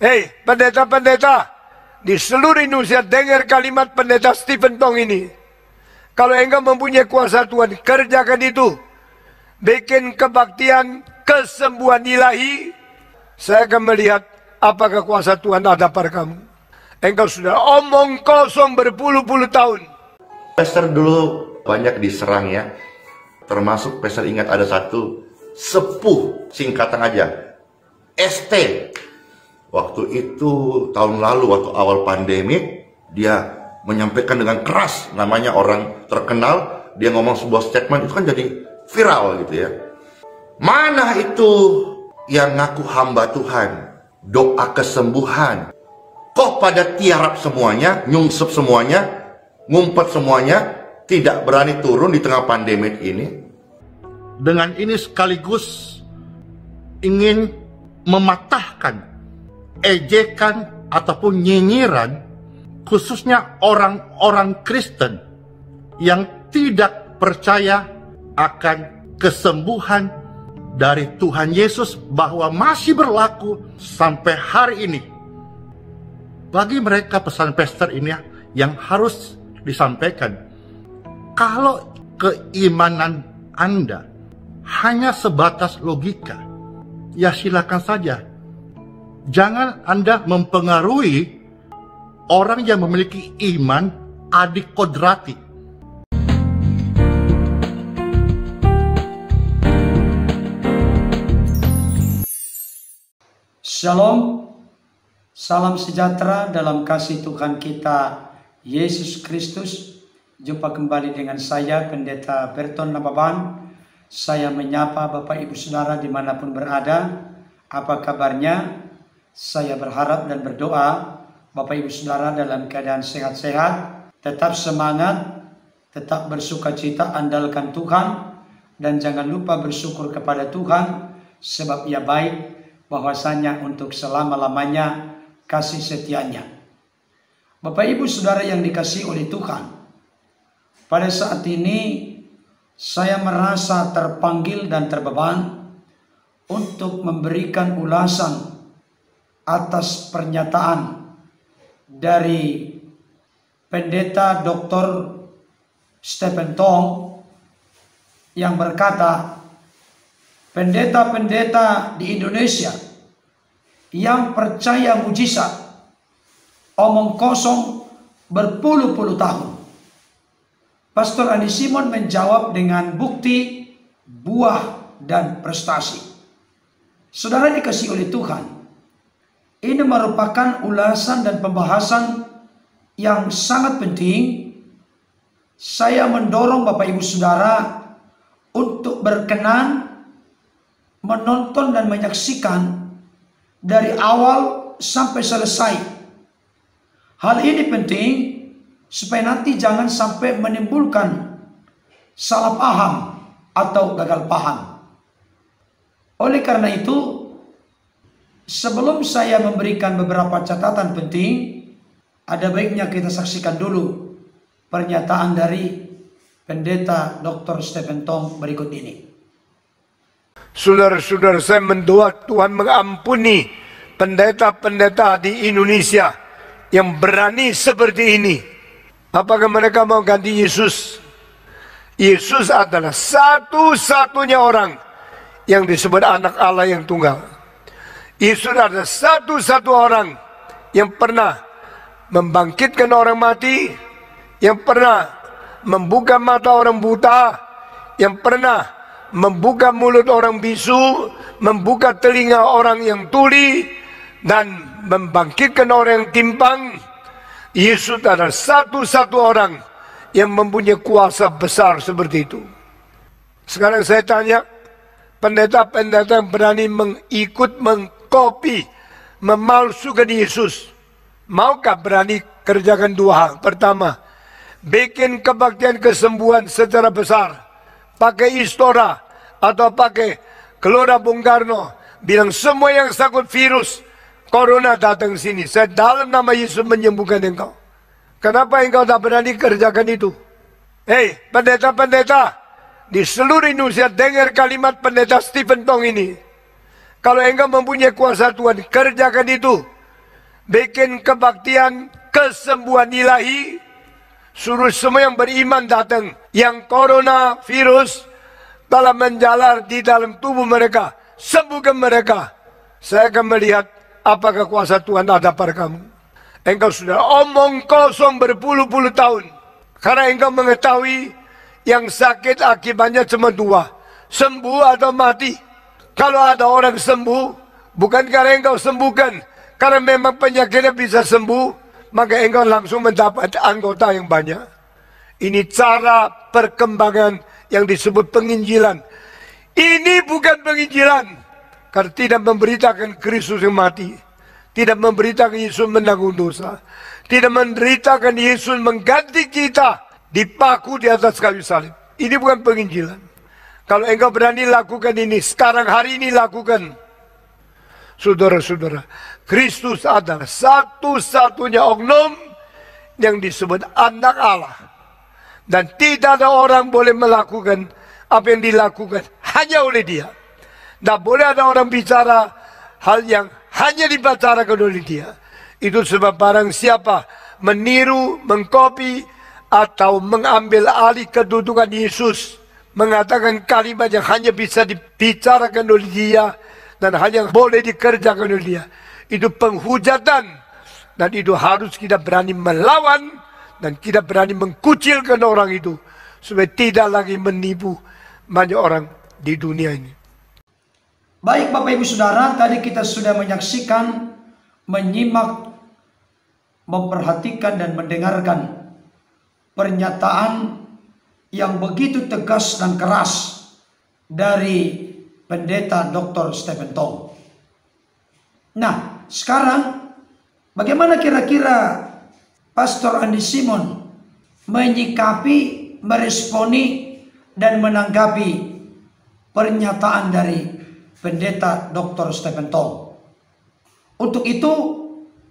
Hei, pendeta-pendeta di seluruh Indonesia, dengar kalimat pendeta Stephen Tong ini. Kalau engkau mempunyai kuasa Tuhan, kerjakan itu. Bikin kebaktian kesembuhan ilahi. Saya akan melihat apakah kuasa Tuhan ada pada kamu. Engkau sudah omong kosong berpuluh-puluh tahun. Pastor dulu banyak diserang ya. Termasuk pastor ingat ada satu sepuh, singkatan aja, ST. Waktu itu tahun lalu, waktu awal pandemi, dia menyampaikan dengan keras, namanya orang terkenal, dia ngomong sebuah statement, itu kan jadi viral gitu ya. Mana itu yang ngaku hamba Tuhan, doa kesembuhan, kok pada tiarap semuanya, nyungsep semuanya, ngumpet semuanya, tidak berani turun di tengah pandemi ini. Dengan ini sekaligus ingin mematahkan ejekan ataupun nyinyiran khususnya orang-orang Kristen yang tidak percaya akan kesembuhan dari Tuhan Yesus bahwa masih berlaku sampai hari ini. Bagi mereka pesan pastor ini yang harus disampaikan. Kalau keimanan Anda hanya sebatas logika, ya silakan saja. Jangan Anda mempengaruhi orang yang memiliki iman adik kodrati. Shalom, salam sejahtera dalam kasih Tuhan kita Yesus Kristus. Jumpa kembali dengan saya Pendeta Berton Nababan. Saya menyapa Bapak Ibu Saudara dimanapun berada. Apa kabarnya? Saya berharap dan berdoa Bapak Ibu Saudara dalam keadaan sehat-sehat, tetap semangat, tetap bersukacita, andalkan Tuhan, dan jangan lupa bersyukur kepada Tuhan, sebab Ia baik, bahwasanya untuk selama-lamanya kasih setianya. Bapak Ibu Saudara yang dikasihi oleh Tuhan, pada saat ini saya merasa terpanggil dan terbeban untuk memberikan ulasan atas pernyataan dari Pendeta Dr. Stephen Tong yang berkata, pendeta-pendeta di Indonesia yang percaya mujizat omong kosong berpuluh-puluh tahun. Pastor Andi Simon menjawab dengan bukti, buah, dan prestasi. Saudara dikasihi oleh Tuhan, ini merupakan ulasan dan pembahasan yang sangat penting. Saya mendorong Bapak Ibu Saudara untuk berkenan menonton dan menyaksikan dari awal sampai selesai. Hal ini penting supaya nanti jangan sampai menimbulkan salah paham atau gagal paham. Oleh karena itu, sebelum saya memberikan beberapa catatan penting, ada baiknya kita saksikan dulu pernyataan dari Pendeta Dr. Stephen Tong berikut ini. Saudara-saudara, saya mendoa Tuhan mengampuni pendeta-pendeta di Indonesia yang berani seperti ini. Apakah mereka mau ganti Yesus? Yesus adalah satu-satunya orang yang disebut anak Allah yang tunggal. Yesus adalah satu-satu orang yang pernah membangkitkan orang mati, yang pernah membuka mata orang buta, yang pernah membuka mulut orang bisu, membuka telinga orang yang tuli, dan membangkitkan orang yang timpang. Yesus adalah satu-satu orang yang mempunyai kuasa besar seperti itu. Sekarang saya tanya, pendeta-pendeta yang berani mengikut, mengkopi, memalsukan Yesus, maukah berani kerjakan dua hal? Pertama, bikin kebaktian kesembuhan secara besar, pakai Istora atau pakai Gelora Bung Karno, bilang semua yang sakit virus Corona datang sini, saya dalam nama Yesus menyembuhkan engkau. Kenapa engkau tak berani kerjakan itu? Hei, pendeta-pendeta di seluruh Indonesia, dengar kalimat pendeta Stephen Tong ini. Kalau engkau mempunyai kuasa Tuhan, kerjakan itu. bikin kebaktian kesembuhan ilahi, suruh semua yang beriman datang. Yang corona virus telah menjalar di dalam tubuh mereka, sembuhkan mereka. Saya akan melihat apakah kuasa Tuhan ada pada kamu. Engkau sudah omong kosong berpuluh-puluh tahun, karena engkau mengetahui yang sakit akibatnya cuma dua, sembuh atau mati. Kalau ada orang sembuh, bukan karena engkau sembuhkan, karena memang penyakitnya bisa sembuh, maka engkau langsung mendapat anggota yang banyak. Ini cara perkembangan yang disebut penginjilan. Ini bukan penginjilan, karena tidak memberitakan Kristus yang mati, tidak memberitakan Yesus menanggung dosa, tidak memberitakan Yesus mengganti kita dipaku di atas kayu salib. Ini bukan penginjilan. Kalau engkau berani lakukan ini, sekarang hari ini lakukan. Saudara-saudara, Kristus adalah satu-satunya oknum yang disebut anak Allah. Dan tidak ada orang boleh melakukan apa yang dilakukan hanya oleh dia. Tidak boleh ada orang bicara hal yang hanya dibicarakan oleh dia. Itu sebab barang siapa meniru, mengkopi, atau mengambil alih kedudukan Yesus, mengatakan kalimat yang hanya bisa dibicarakan oleh dia dan hanya boleh dikerjakan oleh dia, itu penghujatan. Dan itu harus kita berani melawan, dan kita berani mengkucilkan orang itu, supaya tidak lagi menipu banyak orang di dunia ini. Baik Bapak Ibu Saudara, tadi kita sudah menyaksikan, menyimak, memperhatikan dan mendengarkan pernyataan yang begitu tegas dan keras dari Pendeta Dr. Stephen Tong. Nah, sekarang bagaimana kira-kira Pastor Andi Simon menyikapi, meresponi, dan menanggapi pernyataan dari Pendeta Dr. Stephen Tong? Untuk itu,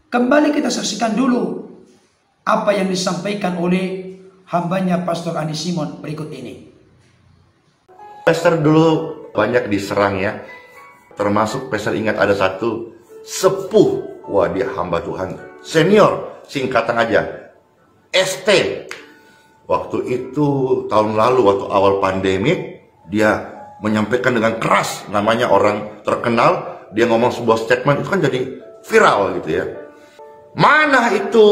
kembali kita saksikan dulu apa yang disampaikan oleh hambanya Pastor Andi Simon berikut ini. Pastor dulu banyak diserang ya, termasuk Pastor ingat ada satu sepuh, wah dia hamba Tuhan, senior, singkatan aja, ST. Waktu itu tahun lalu, waktu awal pandemi, dia menyampaikan dengan keras, namanya orang terkenal, dia ngomong sebuah statement, itu kan jadi viral gitu ya. Mana itu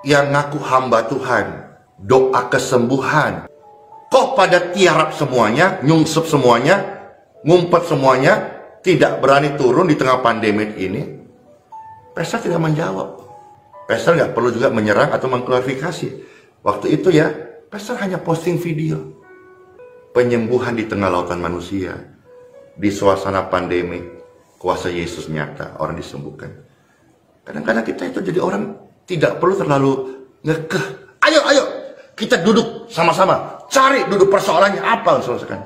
yang ngaku hamba Tuhan, doa kesembuhan, kok pada tiarap semuanya, nyungsep semuanya, ngumpet semuanya, tidak berani turun di tengah pandemi ini? Pastor tidak menjawab. Pastor nggak perlu juga menyerang atau mengklarifikasi. Waktu itu ya, Pastor hanya posting video penyembuhan di tengah lautan manusia, di suasana pandemi, kuasa Yesus nyata, orang disembuhkan. Kadang-kadang kita itu jadi orang tidak perlu terlalu ngekeh. Ayo, kita duduk sama-sama, cari duduk persoalannya apa, selesaikan.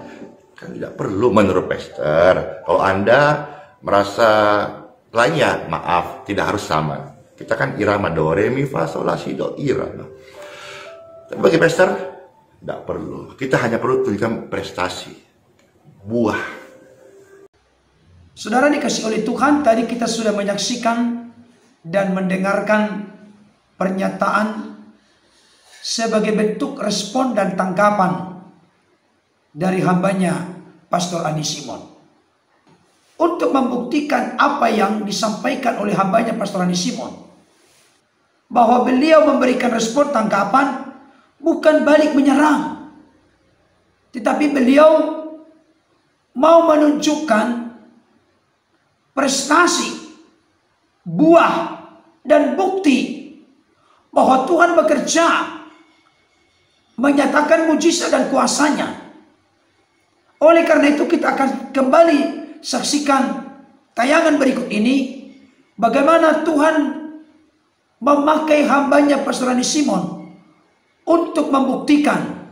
Kan tidak perlu menurut Pastor. Kalau Anda merasa lain ya, maaf, tidak harus sama. Kita kan irama do, re, mi, fa, sol, la, si, do, irama. Tapi bagi Pastor, tidak perlu. Kita hanya perlu tunjukkan prestasi, buah. Saudara dikasih oleh Tuhan, tadi kita sudah menyaksikan dan mendengarkan pernyataan sebagai bentuk respon dan tanggapan dari hambanya Pastor Andi Simon. Untuk membuktikan apa yang disampaikan oleh hambanya Pastor Andi Simon, bahwa beliau memberikan respon tanggapan bukan balik menyerang, tetapi beliau mau menunjukkan prestasi, buah, dan bukti bahwa Tuhan bekerja, menyatakan mujizat dan kuasanya. Oleh karena itu kita akan kembali saksikan tayangan berikut ini, bagaimana Tuhan memakai hambanya Pastor Andi Simon untuk membuktikan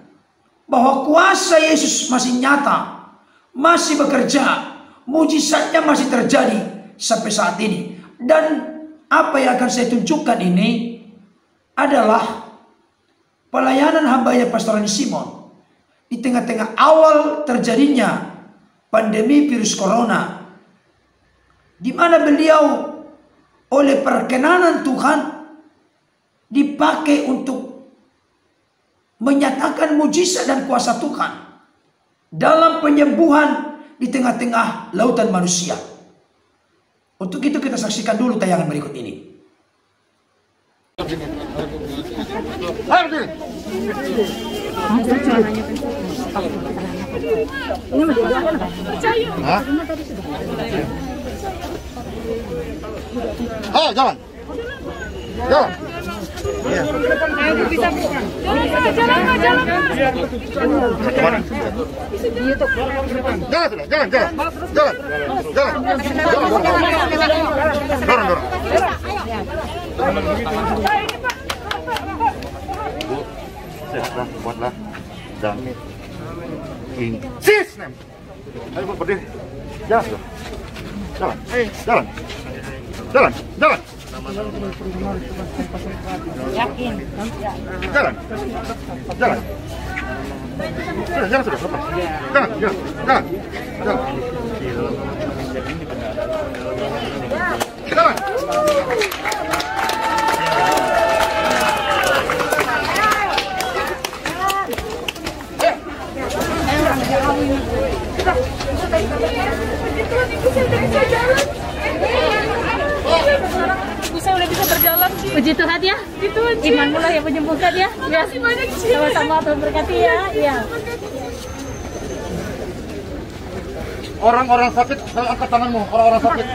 bahwa kuasa Yesus masih nyata, masih bekerja, mujizatnya masih terjadi sampai saat ini. Dan apa yang akan saya tunjukkan ini adalah pelayanan hambanya Pastor Andi Simon di tengah-tengah awal terjadinya pandemi virus corona, di mana beliau oleh perkenanan Tuhan dipakai untuk menyatakan mujizat dan kuasa Tuhan dalam penyembuhan di tengah-tengah lautan manusia. Untuk itu kita saksikan dulu tayangan berikut ini. Ayo jalan. Jalan. Sehatlah, kuatlah, dan in Jesus name. Ayo berdiri. Jalan, jalan, jalan, jalan, jalan. Yakin. Jalan, jalan. Sudah, jalan sudah, lepas. Jalan, jalan, jalan, jalan. Jalan. Saya udah bisa berjalan sih. Puji Tuhan ya. Imanmu lah yang menyembuhkan ya. Ya. Sama-sama Tuhan berkati ya. Iya. Orang-orang sakit, saya angkat tanganmu. Orang-orang sakit.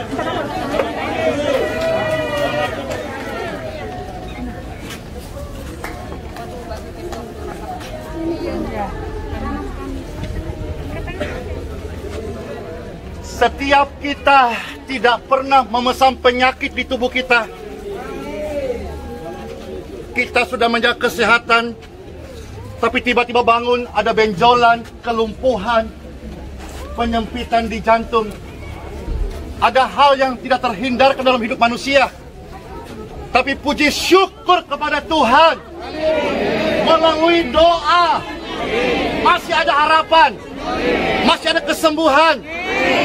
Setiap kita tidak pernah memesan penyakit di tubuh kita. Kita sudah menjaga kesehatan, tapi tiba-tiba bangun ada benjolan, kelumpuhan, penyempitan di jantung. Ada hal yang tidak terhindarkan dalam hidup manusia. Tapi puji syukur kepada Tuhan, melalui doa masih ada harapan, masih ada kesembuhan,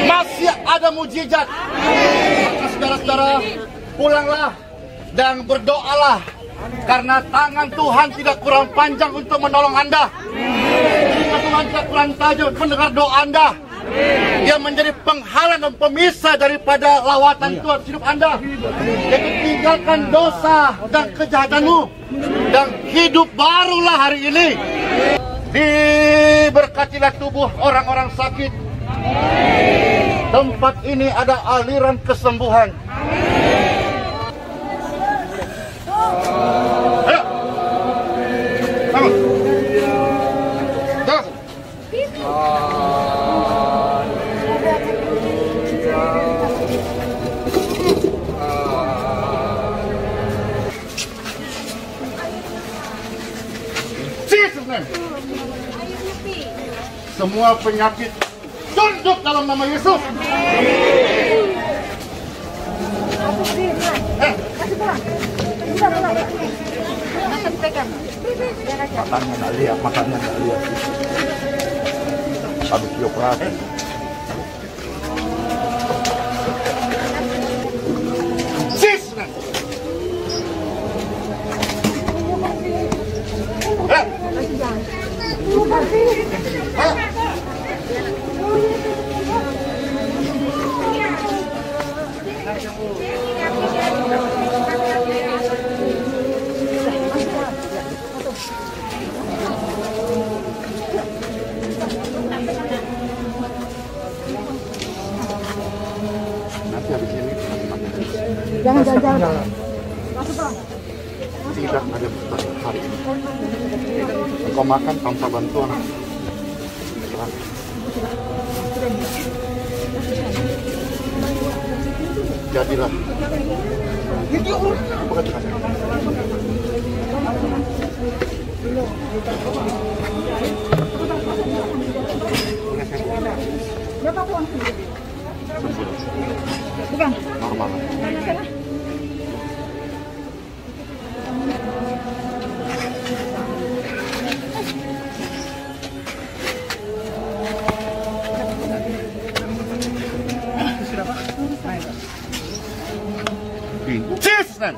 masih ada mujizat. Maka saudara-saudara, pulanglah dan berdoalah, karena tangan Tuhan tidak kurang panjang untuk menolong Anda. Telinga Tuhan tidak kurang tajam untuk mendengar doa Anda. Dia menjadi penghalang dan pemisah daripada lawatan Tuhan hidup Anda. Jadi tinggalkan dosa dan kejahatanmu, dan hidup barulah hari ini. Diberkatilah tubuh orang-orang sakit. Tempat ini ada aliran kesembuhan. Ayo, bangun. Jalan. Jesus name. Semua penyakit tunduk dalam nama Yesus. Makannya nggak lihat, makannya nggak lihat. Habis dioperasi. Cisna. Nanti habis ini jangan. Tidak ada hari ini. Engkau makan tanpa bantuan. Jadilah. Berapa uang? Bukan. Normal. Jesus name.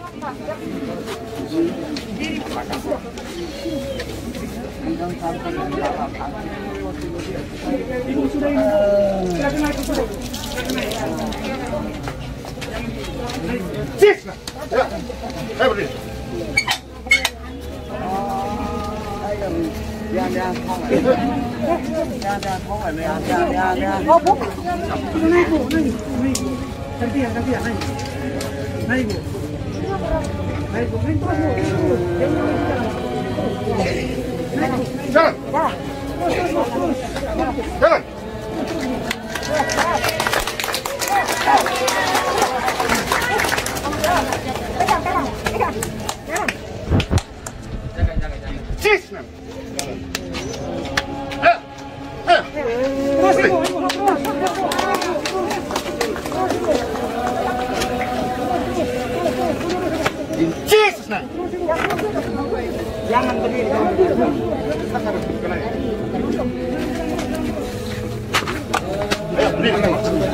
Jesus. Ya. Ayo berdiri. Jalan. Jalan. Cisna. Jesus name. Jangan berdiri.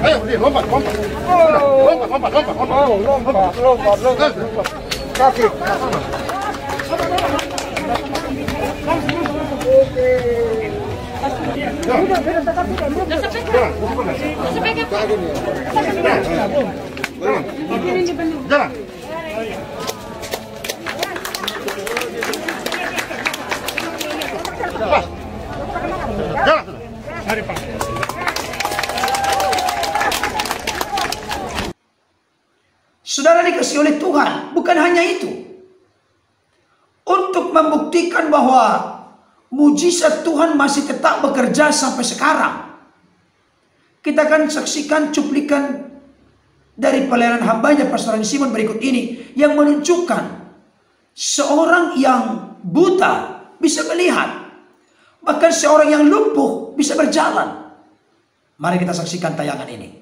Ayo, lompat. Lompat. Kaki. Jalan. Saudara dikasihi oleh Tuhan, bukan hanya itu. Untuk membuktikan bahwa mujizat Tuhan masih tetap bekerja sampai sekarang, kita akan saksikan cuplikan dari pelayanan hambanya Pastor Simon berikut ini, yang menunjukkan seorang yang buta bisa melihat, bahkan seorang yang lumpuh bisa berjalan. Mari kita saksikan tayangan ini.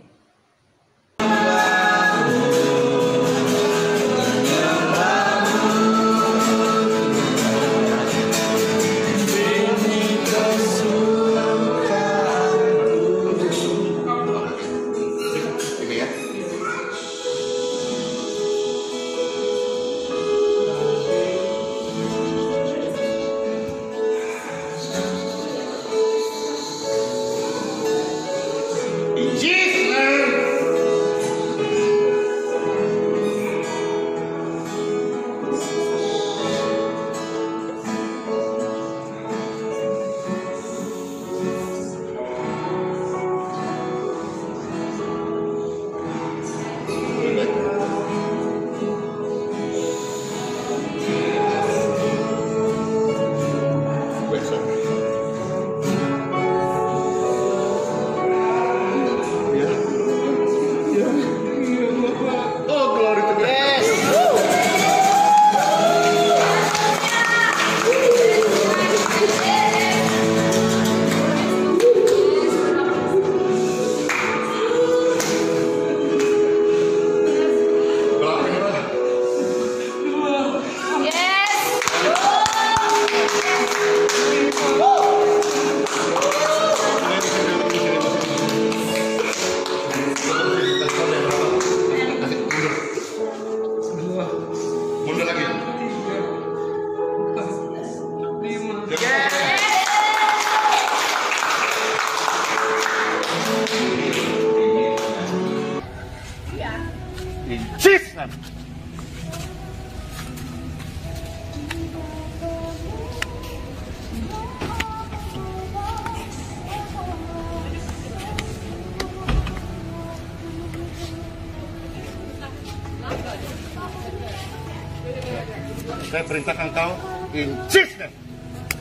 Saya perintahkan kau in Jesus name.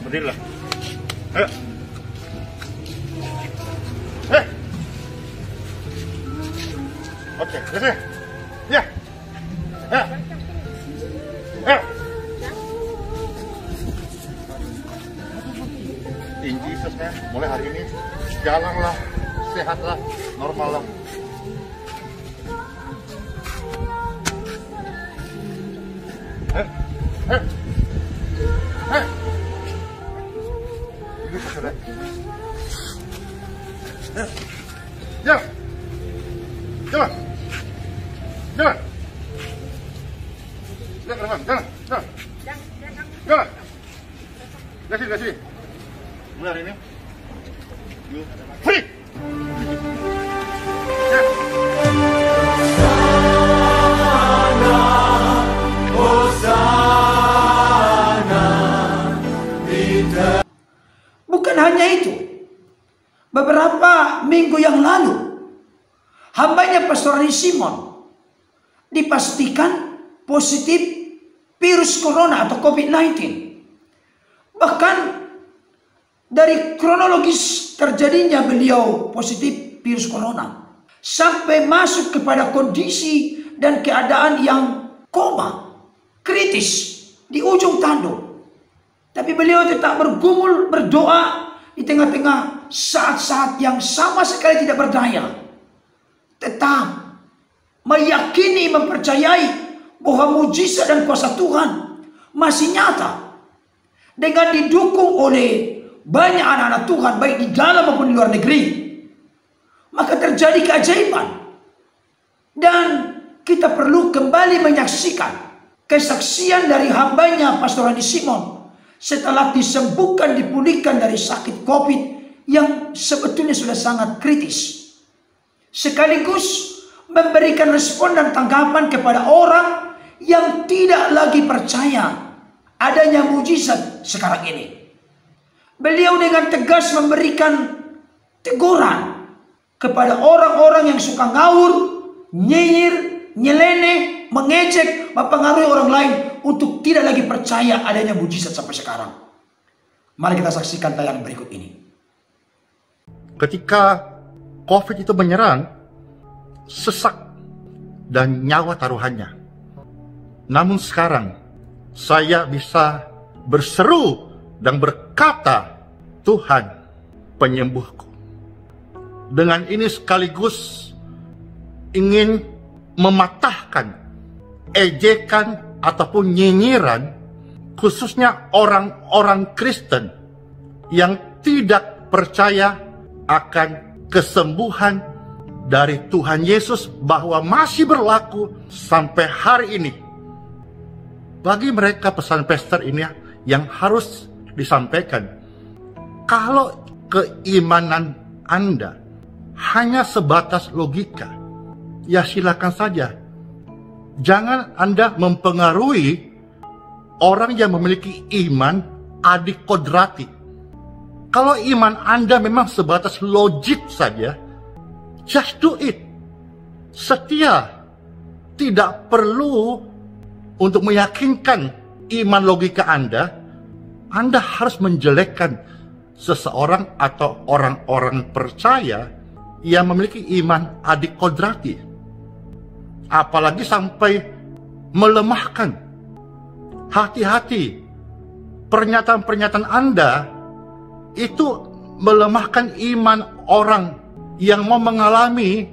Berdirilah. Ayo. Oke, kasih. Ya. Ya. Ya. In Jesus name, mulai hari ini jalanlah, sehatlah, normal lah. Jalan. Jalan. Jalan. Dari sini. Mulai hari ini. You free. Bukan hanya itu. Beberapa minggu yang lalu, hambanya Pastor Rani Simon dipastikan positif virus corona atau COVID-19. Bahkan dari kronologis terjadinya beliau positif virus corona sampai masuk kepada kondisi dan keadaan yang koma, kritis, di ujung tanduk. Tapi beliau tetap bergumul, berdoa di tengah-tengah saat-saat yang sama sekali tidak berdaya. Tetap meyakini, mempercayai bahwa mujizat dan kuasa Tuhan masih nyata. Dengan didukung oleh banyak anak-anak Tuhan baik di dalam maupun di luar negeri, maka terjadi keajaiban. Dan kita perlu kembali menyaksikan kesaksian dari hambanya Pastor Rani Simon setelah disembuhkan, dipulihkan dari sakit COVID yang sebetulnya sudah sangat kritis. Sekaligus memberikan respon dan tanggapan kepada orang yang tidak lagi percaya adanya mujizat sekarang ini. Beliau dengan tegas memberikan teguran kepada orang-orang yang suka ngawur, nyinyir, nyeleneh, mengejek, mempengaruhi orang lain untuk tidak lagi percaya adanya mujizat sampai sekarang. Mari kita saksikan tayangan berikut ini. Ketika COVID itu menyerang, sesak dan nyawa taruhannya. Namun sekarang saya bisa berseru dan berkata, Tuhan penyembuhku. Dengan ini sekaligus ingin mematahkan ejekan ataupun nyinyiran khususnya orang-orang Kristen yang tidak percaya akan kesembuhan dari Tuhan Yesus bahwa masih berlaku sampai hari ini. Bagi mereka pesan pastor ini yang harus disampaikan. Kalau keimanan Anda hanya sebatas logika, ya silakan saja. Jangan Anda mempengaruhi orang yang memiliki iman adik kodrati. Kalau iman Anda memang sebatas logik saja, just do it. Setia. Tidak perlu untuk meyakinkan iman logika Anda harus menjelekkan seseorang atau orang-orang percaya yang memiliki iman adik kodrati. Apalagi sampai melemahkan. Hati-hati. Pernyataan-pernyataan Anda itu melemahkan iman orang yang mau mengalami,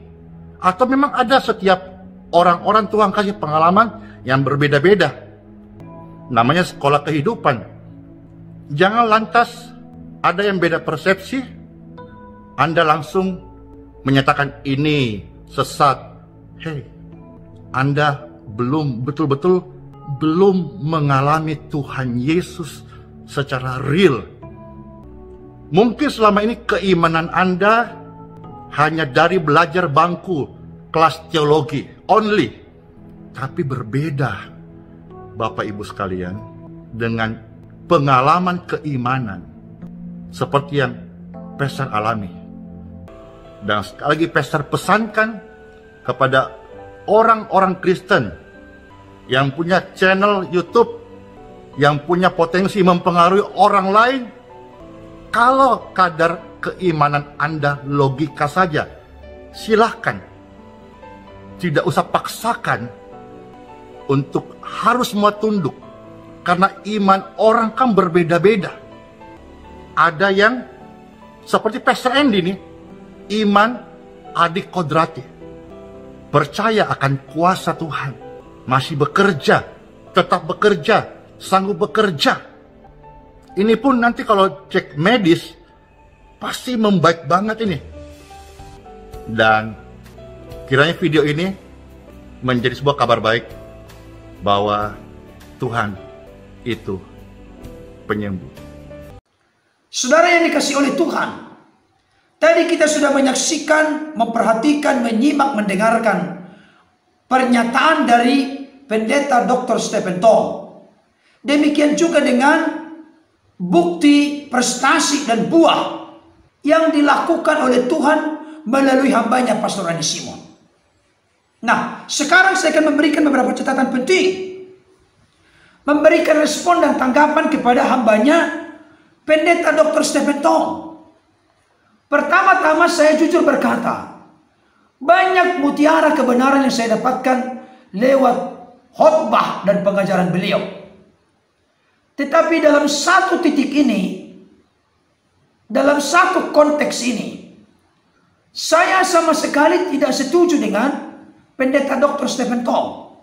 atau memang ada setiap orang-orang Tuhan kasih pengalaman yang berbeda-beda. Namanya sekolah kehidupan. Jangan lantas ada yang beda persepsi, Anda langsung menyatakan ini sesat. Hei, Anda betul-betul belum mengalami Tuhan Yesus secara real. Mungkin selama ini keimanan Anda hanya dari belajar bangku kelas teologi only. Tapi berbeda, Bapak Ibu sekalian, dengan pengalaman keimanan seperti yang pastor alami. Dan sekali lagi pastor pesankan kepada orang-orang Kristen yang punya channel YouTube, yang punya potensi mempengaruhi orang lain, kalau kadar keimanan Anda logika saja, silahkan. Tidak usah paksakan untuk harus semua tunduk. Karena iman orang kan berbeda-beda. Ada yang seperti Pastor Andy nih, iman adik kodrati. Percaya akan kuasa Tuhan. Masih bekerja, tetap bekerja, sanggup bekerja. Ini pun nanti kalau cek medis, pasti membaik banget ini. Dan kiranya video ini menjadi sebuah kabar baik bahwa Tuhan itu penyembuh. Saudara yang dikasihi oleh Tuhan, tadi kita sudah menyaksikan, memperhatikan, menyimak, mendengarkan pernyataan dari Pendeta Dr. Stephen Tong. Demikian juga dengan bukti, prestasi, dan buah yang dilakukan oleh Tuhan melalui hambanya Pastor Rani Simon. Nah, sekarang saya akan memberikan beberapa catatan penting, memberikan respon dan tanggapan kepada hambanya Pendeta Dr. Stephen Tong. Pertama-tama saya jujur berkata, banyak mutiara kebenaran yang saya dapatkan lewat khotbah dan pengajaran beliau. Tetapi dalam satu titik ini, dalam satu konteks ini, saya sama sekali tidak setuju dengan Pendeta Dr. Stephen Tong.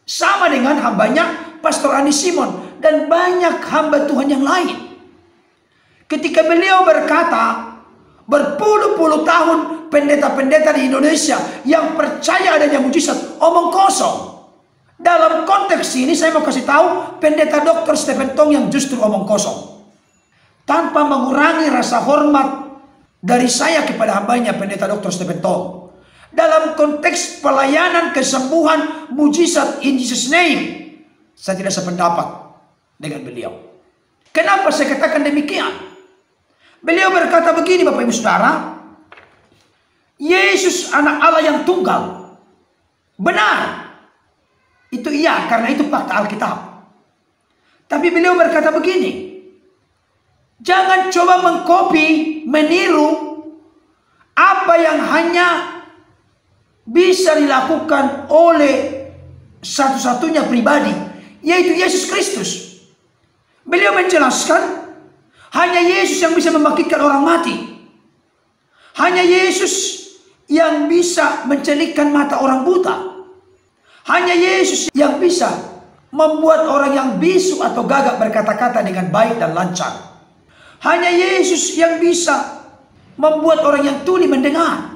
Sama dengan hambanya Pastor Rani Simon dan banyak hamba Tuhan yang lain. Ketika beliau berkata, berpuluh-puluh tahun pendeta-pendeta di Indonesia yang percaya adanya mujizat omong kosong. Dalam konteks ini saya mau kasih tahu Pendeta Dr. Stephen Tong yang justru omong kosong. Tanpa mengurangi rasa hormat dari saya kepada hambanya Pendeta Dr. Stephen Tong. Dalam konteks pelayanan kesembuhan mujizat in Jesus name, saya tidak sependapat dengan beliau. Kenapa saya katakan demikian? Beliau berkata begini, Bapak Ibu Saudara, Yesus anak Allah yang tunggal. Benar. Itu iya, karena itu fakta Alkitab. Tapi beliau berkata begini, jangan coba mengkopi, meniru apa yang hanya bisa dilakukan oleh satu-satunya pribadi, yaitu Yesus Kristus. Beliau menjelaskan, hanya Yesus yang bisa membangkitkan orang mati. Hanya Yesus yang bisa mencelikkan mata orang buta. Hanya Yesus yang bisa membuat orang yang bisu atau gagak berkata-kata dengan baik dan lancar. Hanya Yesus yang bisa membuat orang yang tuli mendengar.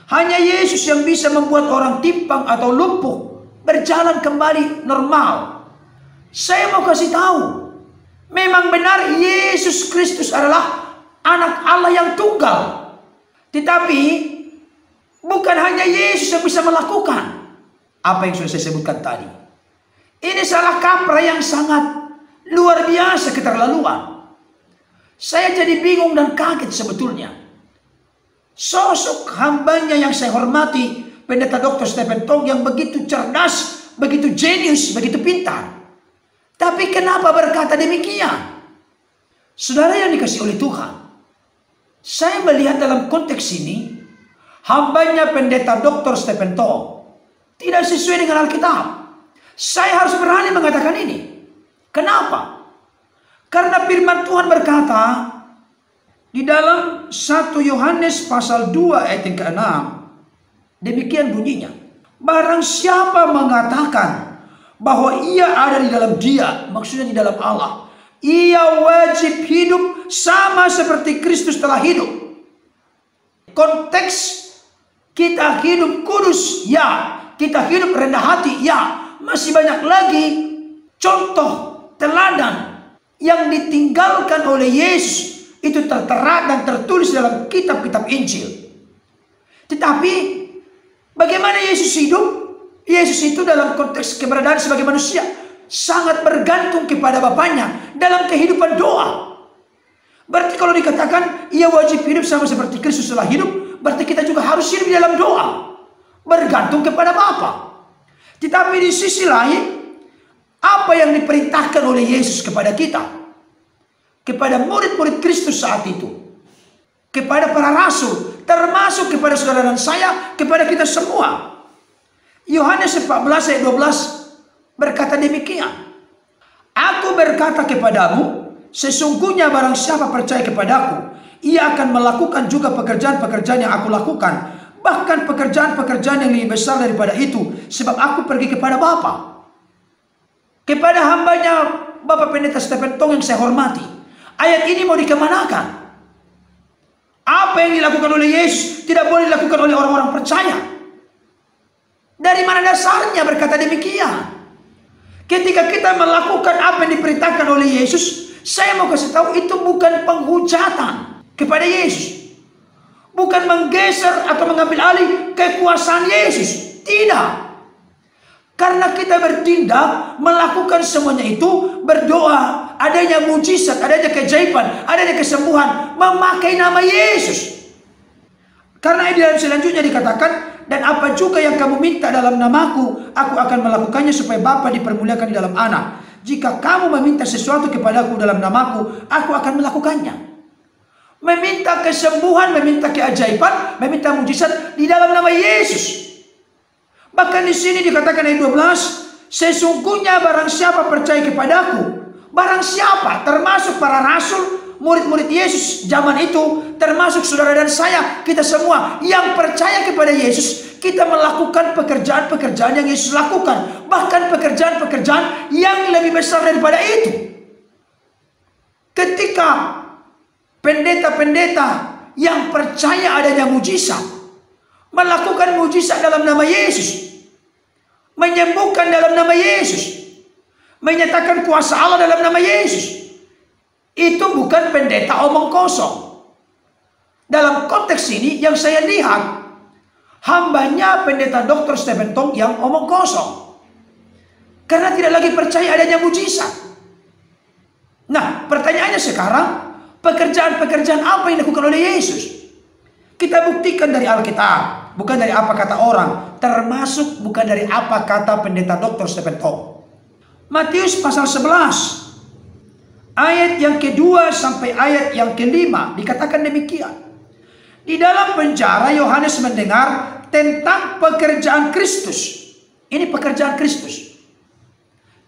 Hanya Yesus yang bisa membuat orang timpang atau lumpuh berjalan kembali normal. Saya mau kasih tahu, memang benar Yesus Kristus adalah anak Allah yang tunggal. Tetapi bukan hanya Yesus yang bisa melakukan apa yang sudah saya sebutkan tadi. Ini salah kaprah yang sangat luar biasa, keterlaluan. Saya jadi bingung dan kaget sebetulnya. Sosok hambanya yang saya hormati, Pendeta Dr. Stephen Tong, yang begitu cerdas, begitu jenius, begitu pintar. Tapi kenapa berkata demikian? Saudara yang dikasihi oleh Tuhan, saya melihat dalam konteks ini, hambanya Pendeta Dr. Stephen Tong tidak sesuai dengan Alkitab. Saya harus berani mengatakan ini. Kenapa? Karena firman Tuhan berkata di dalam 1 Yohanes pasal 2 ayat yang ke-6, demikian bunyinya, barang siapa mengatakan bahwa ia ada di dalam Dia, maksudnya di dalam Allah, ia wajib hidup sama seperti Kristus telah hidup. Konteks kita hidup kudus, ya. Kita hidup rendah hati, ya. Masih banyak lagi contoh teladan yang ditinggalkan oleh Yesus. Itu tertera dan tertulis dalam kitab-kitab Injil. Tetapi bagaimana Yesus hidup? Yesus itu dalam konteks keberadaan sebagai manusia sangat bergantung kepada Bapaknya dalam kehidupan doa. Berarti kalau dikatakan ia wajib hidup sama seperti Kristus telah hidup, berarti kita juga harus hidup di dalam doa, bergantung kepada Bapa. Tetapi di sisi lain, apa yang diperintahkan oleh Yesus kepada kita, kepada murid-murid Kristus saat itu, kepada para rasul, termasuk kepada saudara dan saya, kepada kita semua. Yohanes 14 ayat 12 berkata demikian, aku berkata kepadamu, sesungguhnya barang siapa percaya kepadaku, ia akan melakukan juga pekerjaan-pekerjaan yang aku lakukan, bahkan pekerjaan-pekerjaan yang lebih besar daripada itu, sebab aku pergi kepada Bapa. Kepada hambanya Bapak Pendeta Stephen Tong yang saya hormati, ayat ini mau dikemanakan? Apa yang dilakukan oleh Yesus tidak boleh dilakukan oleh orang-orang percaya. Dari mana dasarnya berkata demikian? Ketika kita melakukan apa yang diperintahkan oleh Yesus, saya mau kasih tahu itu bukan penghujatan kepada Yesus. Bukan menggeser atau mengambil alih kekuasaan Yesus. Tidak. Karena kita bertindak, melakukan semuanya itu, berdoa, adanya mujizat, adanya keajaiban, adanya kesembuhan, memakai nama Yesus. Karena di dalam selanjutnya dikatakan, dan apa juga yang kamu minta dalam namaku, aku akan melakukannya supaya Bapa dipermuliakan di dalam Anak. Jika kamu meminta sesuatu kepadaku dalam namaku, aku akan melakukannya. Meminta kesembuhan, meminta keajaiban, meminta mujizat di dalam nama Yesus. Bahkan di sini dikatakan ayat 12, sesungguhnya barang siapa percaya kepadaku, barang siapa, termasuk para rasul, murid-murid Yesus zaman itu, termasuk saudara dan saya, kita semua yang percaya kepada Yesus, kita melakukan pekerjaan-pekerjaan yang Yesus lakukan. Bahkan pekerjaan-pekerjaan yang lebih besar daripada itu. Ketika pendeta-pendeta yang percaya adanya mujizat, melakukan mujizat dalam nama Yesus, menyembuhkan dalam nama Yesus, menyatakan kuasa Allah dalam nama Yesus, itu bukan pendeta omong kosong. Dalam konteks ini yang saya lihat, hambanya pendeta Dr. Stephen Tong yang omong kosong. Karena tidak lagi percaya adanya mujizat. Nah, pertanyaannya sekarang, pekerjaan-pekerjaan apa yang dilakukan oleh Yesus? Kita buktikan dari Alkitab, bukan dari apa kata orang, termasuk bukan dari apa kata pendeta Dr. Stephen Tong. Matius pasal 11 ayat yang kedua sampai ayat yang kelima dikatakan demikian. Di dalam penjara Yohanes mendengar tentang pekerjaan Kristus. Ini pekerjaan Kristus.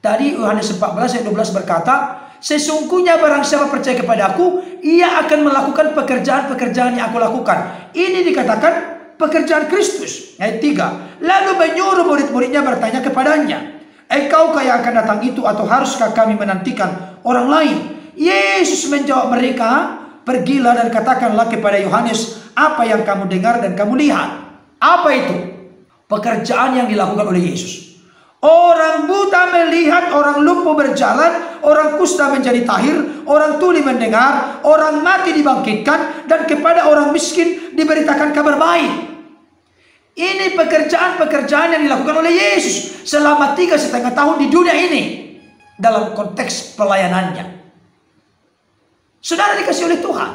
Tadi Yohanes 14 ayat 12 berkata, sesungguhnya barang siapa percaya kepadaku, ia akan melakukan pekerjaan-pekerjaan yang aku lakukan. Ini dikatakan pekerjaan Kristus. Ayat 3. Lalu menyuruh murid-muridnya bertanya kepadanya, engkaukah yang akan datang itu atau haruskah kami menantikan orang lain? Yesus menjawab mereka, pergilah dan katakanlah kepada Yohanes apa yang kamu dengar dan kamu lihat. Apa itu? Pekerjaan yang dilakukan oleh Yesus. Orang buta melihat, orang lumpuh berjalan, orang kusta menjadi tahir, orang tuli mendengar, orang mati dibangkitkan, dan kepada orang miskin diberitakan kabar baik. Ini pekerjaan-pekerjaan yang dilakukan oleh Yesus selama 3,5 tahun di dunia ini dalam konteks pelayanannya. Saudara dikasih oleh Tuhan.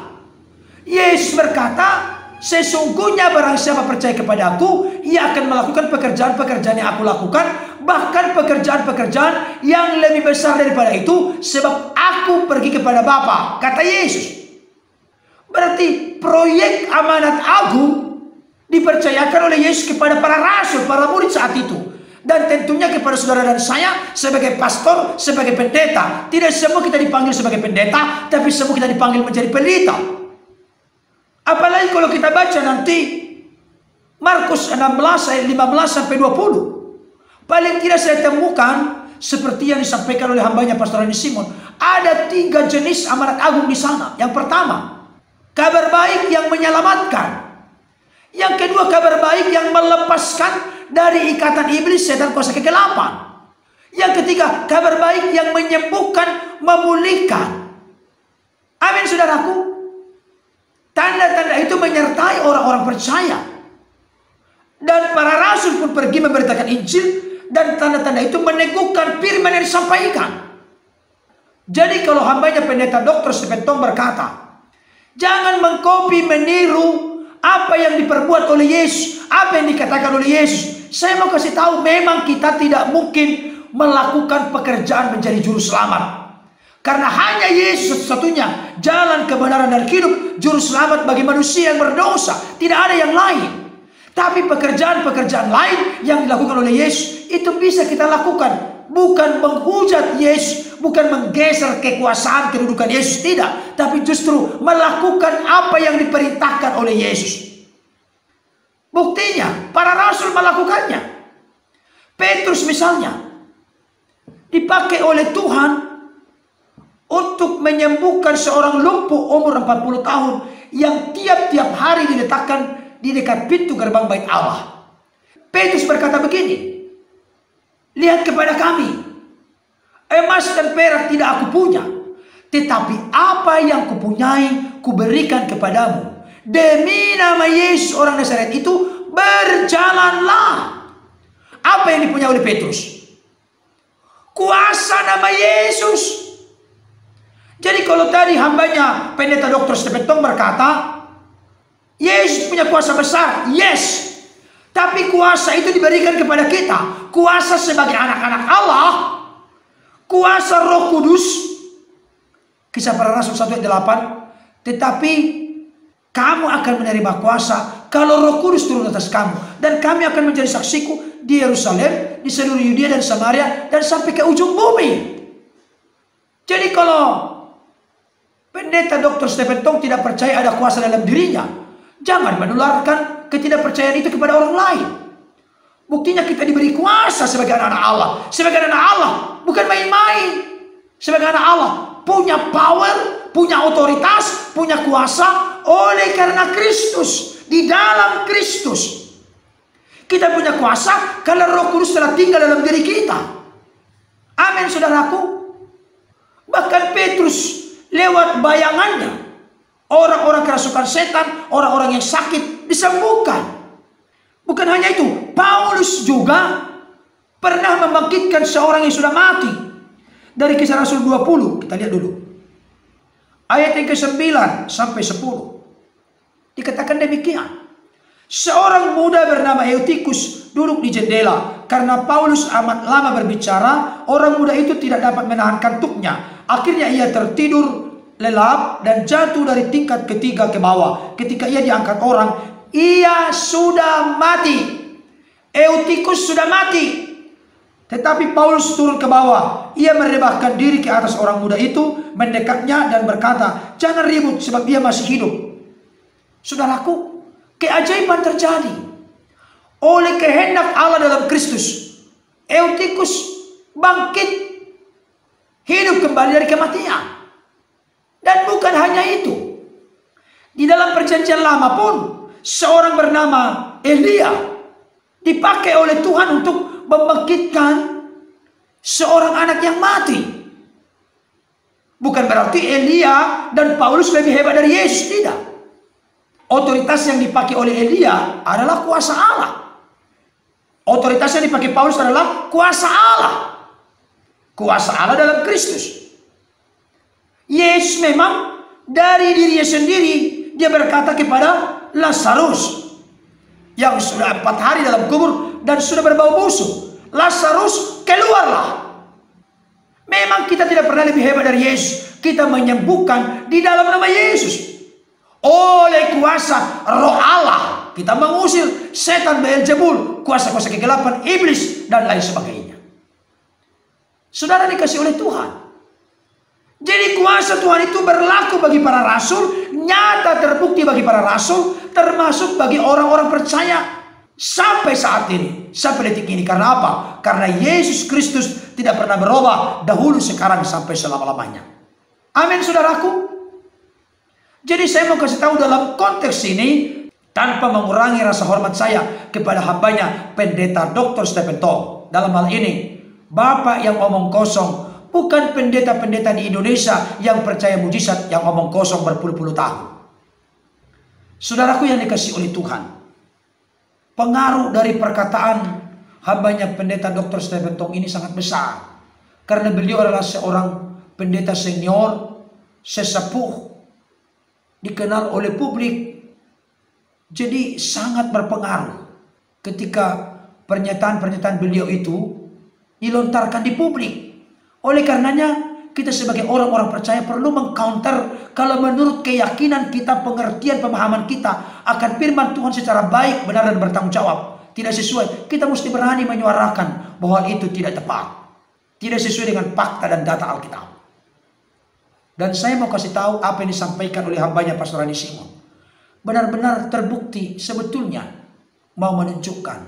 Yesus berkata, sesungguhnya barang siapa percaya kepadaku, ia akan melakukan pekerjaan-pekerjaan yang aku lakukan, bahkan pekerjaan-pekerjaan yang lebih besar daripada itu, sebab aku pergi kepada Bapa, kata Yesus. Berarti proyek amanat agung dipercayakan oleh Yesus kepada para rasul, para murid saat itu. Dan tentunya kepada saudara dan saya sebagai pastor, sebagai pendeta. Tidak semua kita dipanggil sebagai pendeta, tapi semua kita dipanggil menjadi pelita. Apalagi kalau kita baca nanti Markus 16 ayat 15 sampai 20. Paling tidak saya temukan seperti yang disampaikan oleh hambanya Pastor Rani Simon. Ada 3 jenis amanat agung di sana. Yang pertama, kabar baik yang menyelamatkan. Yang kedua, kabar baik yang melepaskan dari ikatan iblis, setan, kuasa kegelapan. Yang ketiga, kabar baik yang menyembuhkan, memulihkan. Amin, saudaraku. Tanda-tanda itu menyertai orang-orang percaya. Dan para rasul pun pergi memberitakan Injil, dan tanda-tanda itu meneguhkan firman yang disampaikan. Jadi kalau hambanya pendeta Dr. Stephen Tong berkata, jangan mengkopi, meniru apa yang diperbuat oleh Yesus, apa yang dikatakan oleh Yesus. Saya mau kasih tahu, memang kita tidak mungkin melakukan pekerjaan menjadi juru selamat. Karena hanya Yesus satu-satunya jalan kebenaran dan hidup, juru selamat bagi manusia yang berdosa. Tidak ada yang lain. Tapi pekerjaan-pekerjaan lain yang dilakukan oleh Yesus, itu bisa kita lakukan. Bukan menghujat Yesus, bukan menggeser kekuasaan kedudukan Yesus, tidak. Tapi justru melakukan apa yang diperintahkan oleh Yesus. Buktinya, para rasul melakukannya. Petrus misalnya, dipakai oleh Tuhan untuk menyembuhkan seorang lumpuh umur 40 tahun yang tiap-tiap hari diletakkan di dekat pintu gerbang bait Allah. Petrus berkata begini, lihat kepada kami. emas dan perak tidak aku punya, tetapi apa yang kupunyai kuberikan kepadamu. Demi nama Yesus orang Nazaret itu berjalanlah. Apa yang dipunyai oleh Petrus? Kuasa nama Yesus. Jadi kalau tadi hambanya pendeta Dr. Stephen Tong berkata, Yesus punya kuasa besar. Yes. Tapi kuasa itu diberikan kepada kita. Kuasa sebagai anak-anak Allah. Kuasa Roh Kudus. Kisah Para Rasul 1 ayat 8. Tetapi kamu akan menerima kuasa kalau Roh Kudus turun atas kamu. Dan kami akan menjadi saksiku di Yerusalem, di seluruh Yudea dan Samaria, dan sampai ke ujung bumi. Jadi kalau pendeta Dr. Stephen Tong tidak percaya ada kuasa dalam dirinya, jangan menularkan ketidakpercayaan itu kepada orang lain. Buktinya kita diberi kuasa sebagai anak Allah. Sebagai anak Allah bukan main-main. Sebagai anak Allah punya power, punya otoritas, punya kuasa oleh karena Kristus. Di dalam Kristus kita punya kuasa karena Roh Kudus telah tinggal dalam diri kita. Amin, saudaraku. Bahkan Petrus lewat bayangannya, orang-orang kerasukan setan, orang-orang yang sakit disembuhkan. Bukan hanya itu, Paulus juga pernah membangkitkan seorang yang sudah mati. Dari Kisah Rasul 20, kita lihat dulu. Ayat yang ke-9 sampai 10. Dikatakan demikian. Seorang muda bernama Eutikus duduk di jendela. Karena Paulus amat lama berbicara, orang muda itu tidak dapat menahan kantuknya. Akhirnya ia tertidur lelap dan jatuh dari tingkat ketiga ke bawah. Ketika ia diangkat orang, ia sudah mati. Eutikus sudah mati. Tetapi Paulus turun ke bawah. Ia merebahkan diri ke atas orang muda itu, mendekatnya dan berkata, jangan ribut sebab dia masih hidup. Saudaraku, keajaiban terjadi oleh kehendak Allah dalam Kristus. Eutikus bangkit, hidup kembali dari kematian. Dan bukan hanya itu. Di dalam perjanjian lama pun seorang bernama Elia dipakai oleh Tuhan untuk membangkitkan seorang anak yang mati. Bukan berarti Elia dan Paulus lebih hebat dari Yesus, tidak. Otoritas yang dipakai oleh Elia adalah kuasa Allah. Otoritas yang dipakai Paulus adalah kuasa Allah. Kuasa Allah dalam Kristus. Yesus memang dari dirinya sendiri, dia berkata kepada Lazarus yang sudah 4 hari dalam kubur dan sudah berbau busuk, Lazarus keluarlah. Memang kita tidak pernah lebih hebat dari Yesus. Kita menyembuhkan di dalam nama Yesus. Oleh kuasa Roh Allah kita mengusir setan Beelzebul, kuasa-kuasa kegelapan, iblis dan lain sebagainya. Saudara dikasih oleh Tuhan. Jadi kuasa Tuhan itu berlaku bagi para rasul, nyata terbukti bagi para rasul, termasuk bagi orang-orang percaya sampai saat ini, sampai detik ini. Karena apa? Karena Yesus Kristus tidak pernah berubah, dahulu, sekarang, sampai selama-lamanya. Amin, saudaraku. Jadi saya mau kasih tahu dalam konteks ini, tanpa mengurangi rasa hormat saya kepada hambanya pendeta Dr. Stephen Tong. Dalam hal ini, Bapak yang omong kosong, bukan pendeta-pendeta di Indonesia yang percaya mujizat yang omong kosong berpuluh-puluh tahun. Saudaraku yang dikasih oleh Tuhan, pengaruh dari perkataan hambanya pendeta Dr. Stephen Tong ini sangat besar. Karena beliau adalah seorang pendeta senior, sesepuh, dikenal oleh publik. Jadi sangat berpengaruh ketika pernyataan-pernyataan beliau itu dilontarkan di publik. Oleh karenanya kita sebagai orang-orang percaya perlu mengcounter kalau menurut keyakinan kita, pengertian, pemahaman kita akan firman Tuhan secara baik, benar dan bertanggung jawab tidak sesuai, kita mesti berani menyuarakan bahwa itu tidak tepat, tidak sesuai dengan fakta dan data Alkitab. Dan saya mau kasih tahu apa yang disampaikan oleh hambanya Pastor Rani Simon benar-benar terbukti sebetulnya mau menunjukkan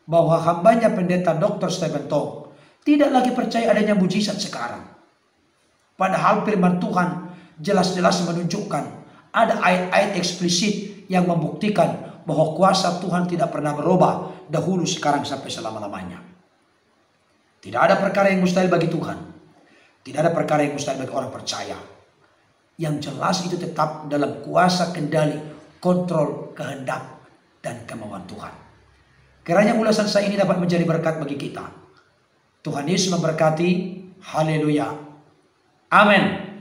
bahwa hambanya pendeta Dr. Stephen Tong tidak lagi percaya adanya mujizat sekarang. Padahal firman Tuhan jelas-jelas menunjukkan ada ayat-ayat eksplisit yang membuktikan bahwa kuasa Tuhan tidak pernah berubah dahulu, sekarang, sampai selama-lamanya. Tidak ada perkara yang mustahil bagi Tuhan. Tidak ada perkara yang mustahil bagi orang percaya. Yang jelas itu tetap dalam kuasa kendali, kontrol, kehendak, dan kemauan Tuhan. Kiranya ulasan saya ini dapat menjadi berkat bagi kita. Tuhan Yesus memberkati. Haleluya. Amin.